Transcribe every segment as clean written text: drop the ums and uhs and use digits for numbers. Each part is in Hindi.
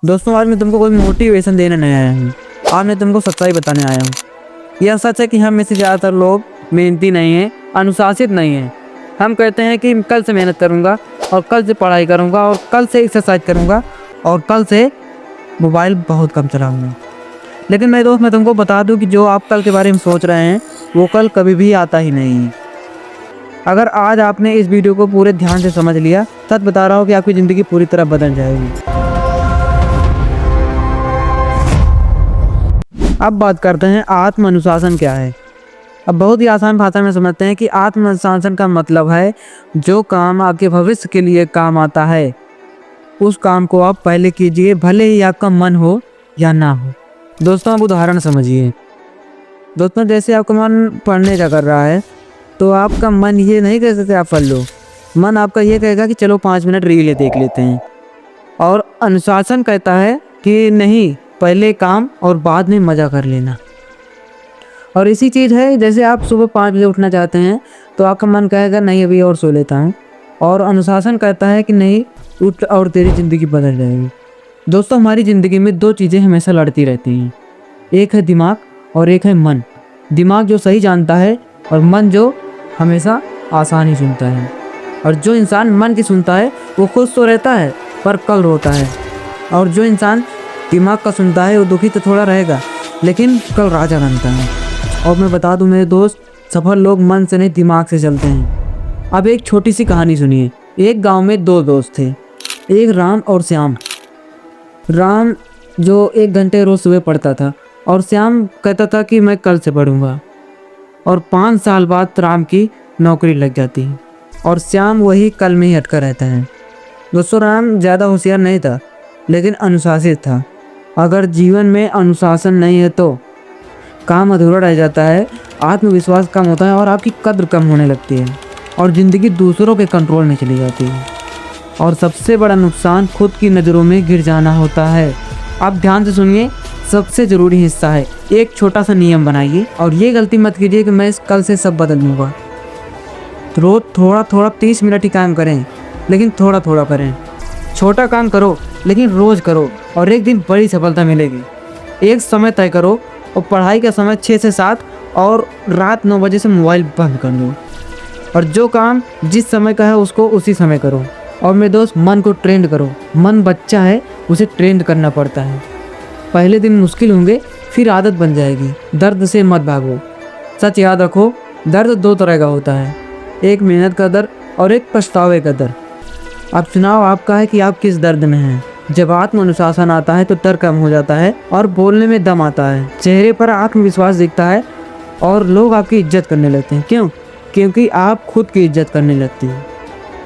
दोस्तों आज मैं तुमको कोई मोटिवेशन देने नहीं आया हूँ। आज मैं तुमको सच्चाई बताने आया हूँ। यह सच है कि हम में से ज़्यादातर लोग मेहनती नहीं हैं, अनुशासित नहीं हैं। हम कहते हैं कि कल से मेहनत करूँगा और कल से पढ़ाई करूँगा और कल से एक्सरसाइज करूँगा और कल से मोबाइल बहुत कम चलाऊँगा। लेकिन मेरे दोस्त मैं तुमको बता दूँ कि जो आप कल के बारे में सोच रहे हैं वो कल कभी भी आता ही नहीं है। अगर आज आपने इस वीडियो को पूरे ध्यान से समझ लिया, सच बता रहा हूँ कि आपकी ज़िंदगी पूरी तरह बदल जाएगी। अब बात करते हैं आत्म अनुशासन क्या है। अब बहुत ही आसान भाषा में समझते हैं कि आत्म अनुशासन का मतलब है जो काम आपके भविष्य के लिए काम आता है उस काम को आप पहले कीजिए, भले ही आपका मन हो या ना हो। दोस्तों आप उदाहरण समझिए। दोस्तों जैसे आपका मन पढ़ने का कर रहा है तो आपका मन ये नहीं कह सकते आप पढ़ लो, मन आपका ये कहेगा कि चलो 5 मिनट रील देख लेते हैं। और अनुशासन कहता है कि नहीं, पहले काम और बाद में मज़ा कर लेना। और इसी चीज़ है, जैसे आप सुबह 5 बजे उठना चाहते हैं तो आपका मन कहेगा नहीं अभी और सो लेता हूँ, और अनुशासन कहता है कि नहीं उठ और तेरी ज़िंदगी बदल जाएगी। दोस्तों हमारी ज़िंदगी में 2 चीज़ें हमेशा लड़ती रहती हैं, एक है दिमाग और एक है मन। दिमाग जो सही जानता है और मन जो हमेशा आसानी सुनता है। और जो इंसान मन की सुनता है वो खुश तो रहता है पर कल रोता है, और जो इंसान दिमाग का सुनता है वो दुखी तो थोड़ा रहेगा लेकिन कल राजा बनता है। और मैं बता दूं मेरे दोस्त, सफल लोग मन से नहीं दिमाग से चलते हैं। अब एक छोटी सी कहानी सुनिए। एक गांव में 2 दोस्त थे, एक राम और श्याम। राम जो 1 घंटे रोज़ सुबह पढ़ता था और श्याम कहता था कि मैं कल से पढ़ूंगा। और 5 साल बाद राम की नौकरी लग जाती है और श्याम वही कल में ही अटका रहता है। दोस्तों राम ज़्यादा होशियार नहीं था लेकिन अनुशासित था। अगर जीवन में अनुशासन नहीं है तो काम अधूरा रह जाता है, आत्मविश्वास कम होता है और आपकी कद्र कम होने लगती है और ज़िंदगी दूसरों के कंट्रोल में चली जाती है। और सबसे बड़ा नुकसान खुद की नज़रों में गिर जाना होता है। आप ध्यान से सुनिए, सबसे ज़रूरी हिस्सा है, एक छोटा सा नियम बनाइए और ये गलती मत कीजिए कि मैं इस कल से सब बदल दूँगा। रोज़ थोड़ा थोड़ा 30 मिनट ही काम करें, लेकिन थोड़ा थोड़ा करें। छोटा काम करो लेकिन रोज़ करो और एक दिन बड़ी सफलता मिलेगी। एक समय तय करो और पढ़ाई का समय 6 से 7 और रात 9 बजे से मोबाइल बंद कर दो। और जो काम जिस समय का है उसको उसी समय करो। और मेरे दोस्त मन को ट्रेंड करो। मन बच्चा है, उसे ट्रेंड करना पड़ता है। पहले दिन मुश्किल होंगे फिर आदत बन जाएगी। दर्द से मत भागो। सच याद रखो, दर्द 2 तरह का होता है, एक मेहनत का दर्द और एक पछतावे का दर्द। अब चुनाव आपका है कि आप किस दर्द में हैं। जब आत्म अनुशासन आता है तो डर कम हो जाता है और बोलने में दम आता है, चेहरे पर आत्मविश्वास दिखता है और लोग आपकी इज्जत करने लगते हैं। क्यों? क्योंकि आप खुद की इज्जत करने लगती हैं।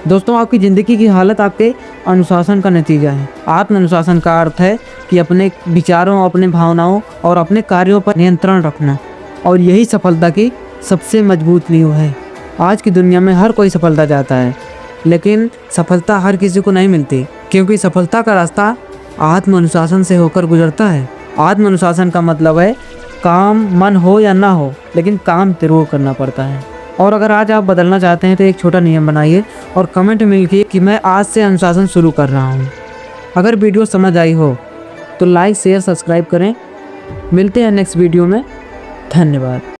दोस्तों आपकी ज़िंदगी की हालत आपके अनुशासन का नतीजा है। आत्म अनुशासन का अर्थ है कि अपने विचारों, अपने भावनाओं और अपने कार्यों पर नियंत्रण रखना, और यही सफलता की सबसे मजबूत नींव है। आज की दुनिया में हर कोई सफलता चाहता है लेकिन सफलता हर किसी को नहीं मिलती, क्योंकि सफलता का रास्ता आत्म अनुशासन से होकर गुजरता है। आत्म अनुशासन का मतलब है काम मन हो या ना हो लेकिन काम जरूर करना पड़ता है। और अगर आज आप बदलना चाहते हैं तो एक छोटा नियम बनाइए और कमेंट में लिखिए कि मैं आज से अनुशासन शुरू कर रहा हूँ। अगर वीडियो समझ आई हो तो लाइक शेयर सब्सक्राइब करें। मिलते हैं नेक्स्ट वीडियो में। धन्यवाद।